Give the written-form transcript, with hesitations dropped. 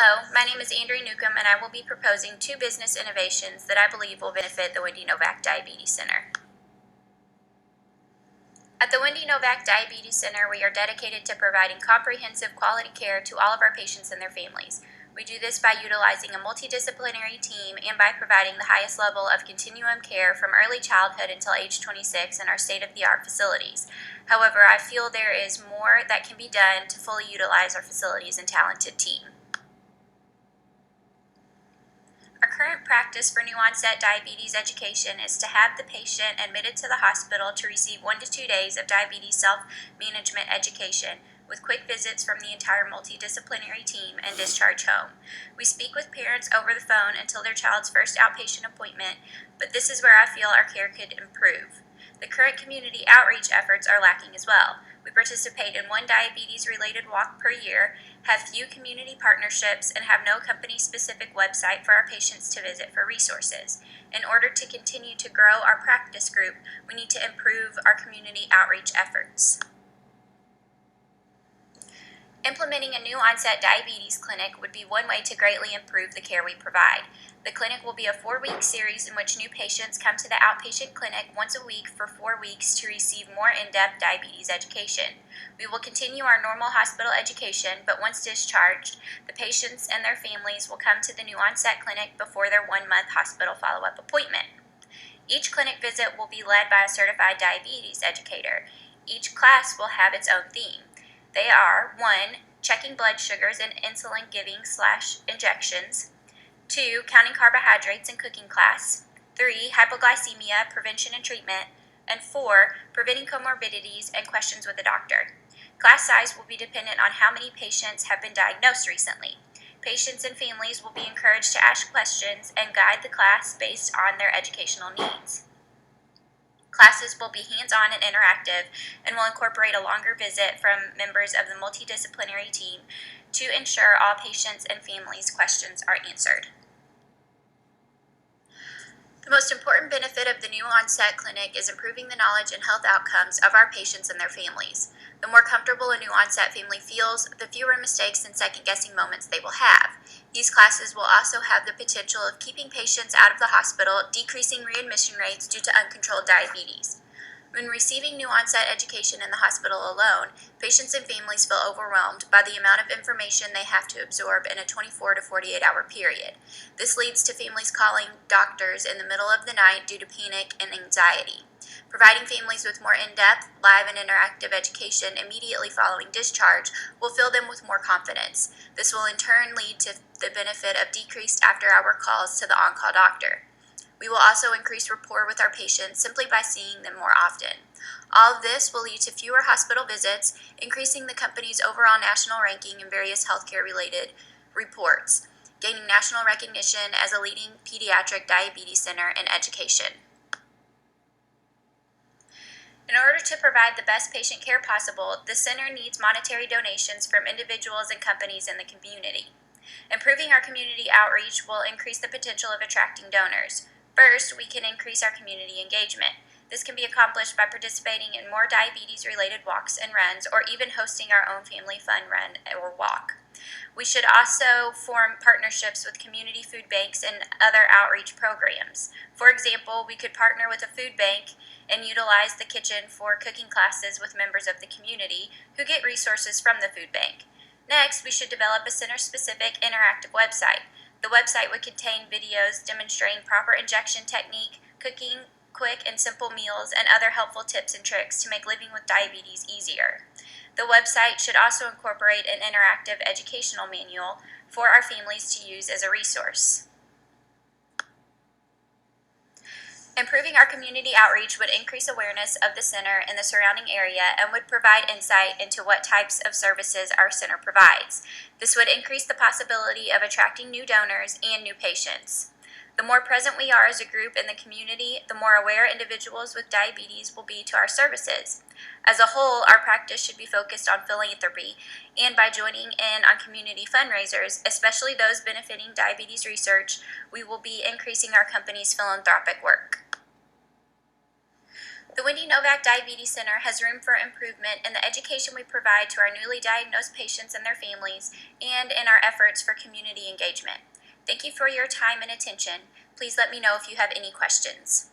Hello, my name is Andrea Newcomb, and I will be proposing 2 business innovations that I believe will benefit the Wendy Novak Diabetes Center. At the Wendy Novak Diabetes Center, we are dedicated to providing comprehensive quality care to all of our patients and their families. We do this by utilizing a multidisciplinary team and by providing the highest level of continuum care from early childhood until age 26 in our state-of-the-art facilities. However, I feel there is more that can be done to fully utilize our facilities and talented team. Our current practice for new onset diabetes education is to have the patient admitted to the hospital to receive 1 to 2 days of diabetes self-management education with quick visits from the entire multidisciplinary team and discharge home. We speak with parents over the phone until their child's first outpatient appointment, but this is where I feel our care could improve. The current community outreach efforts are lacking as well. We participate in 1 diabetes-related walk per year, have few community partnerships, and have no company-specific website for our patients to visit for resources. In order to continue to grow our practice group, we need to improve our community outreach efforts. Implementing a new onset diabetes clinic would be one way to greatly improve the care we provide. The clinic will be a 4-week series in which new patients come to the outpatient clinic once a week for 4 weeks to receive more in-depth diabetes education. We will continue our normal hospital education, but once discharged, the patients and their families will come to the new onset clinic before their 1-month hospital follow-up appointment. Each clinic visit will be led by a certified diabetes educator. Each class will have its own theme. They are 1. Checking blood sugars and insulin giving/injections. 2. Counting carbohydrates and cooking class. 3. Hypoglycemia prevention and treatment. And 4. Preventing comorbidities and questions with a doctor. Class size will be dependent on how many patients have been diagnosed recently. Patients and families will be encouraged to ask questions and guide the class based on their educational needs. Classes will be hands-on and interactive and will incorporate a longer visit from members of the multidisciplinary team to ensure all patients' and families' questions are answered. The most important benefit of the new onset clinic is improving the knowledge and health outcomes of our patients and their families. The more comfortable a new onset family feels, the fewer mistakes and second-guessing moments they will have. These classes will also have the potential of keeping patients out of the hospital, decreasing readmission rates due to uncontrolled diabetes. When receiving new onset education in the hospital alone, patients and families feel overwhelmed by the amount of information they have to absorb in a 24 to 48-hour period. This leads to families calling doctors in the middle of the night due to panic and anxiety. Providing families with more in-depth, live and interactive education immediately following discharge will fill them with more confidence. This will in turn lead to the benefit of decreased after-hour calls to the on-call doctor. We will also increase rapport with our patients simply by seeing them more often. All of this will lead to fewer hospital visits, increasing the company's overall national ranking in various healthcare-related reports, gaining national recognition as a leading pediatric diabetes center in education. In order to provide the best patient care possible, the center needs monetary donations from individuals and companies in the community. Improving our community outreach will increase the potential of attracting donors. First, we can increase our community engagement. This can be accomplished by participating in more diabetes-related walks and runs, or even hosting our own family fun run or walk. We should also form partnerships with community food banks and other outreach programs. For example, we could partner with a food bank and utilize the kitchen for cooking classes with members of the community who get resources from the food bank. Next, we should develop a center-specific interactive website. The website would contain videos demonstrating proper injection technique, cooking quick and simple meals, and other helpful tips and tricks to make living with diabetes easier. The website should also incorporate an interactive educational manual for our families to use as a resource. Improving our community outreach would increase awareness of the center in the surrounding area and would provide insight into what types of services our center provides. This would increase the possibility of attracting new donors and new patients. The more present we are as a group in the community, the more aware individuals with diabetes will be to our services. As a whole, our practice should be focused on philanthropy, and by joining in on community fundraisers, especially those benefiting diabetes research, we will be increasing our company's philanthropic work. The Wendy Novak Diabetes Center has room for improvement in the education we provide to our newly diagnosed patients and their families, and in our efforts for community engagement. Thank you for your time and attention. Please let me know if you have any questions.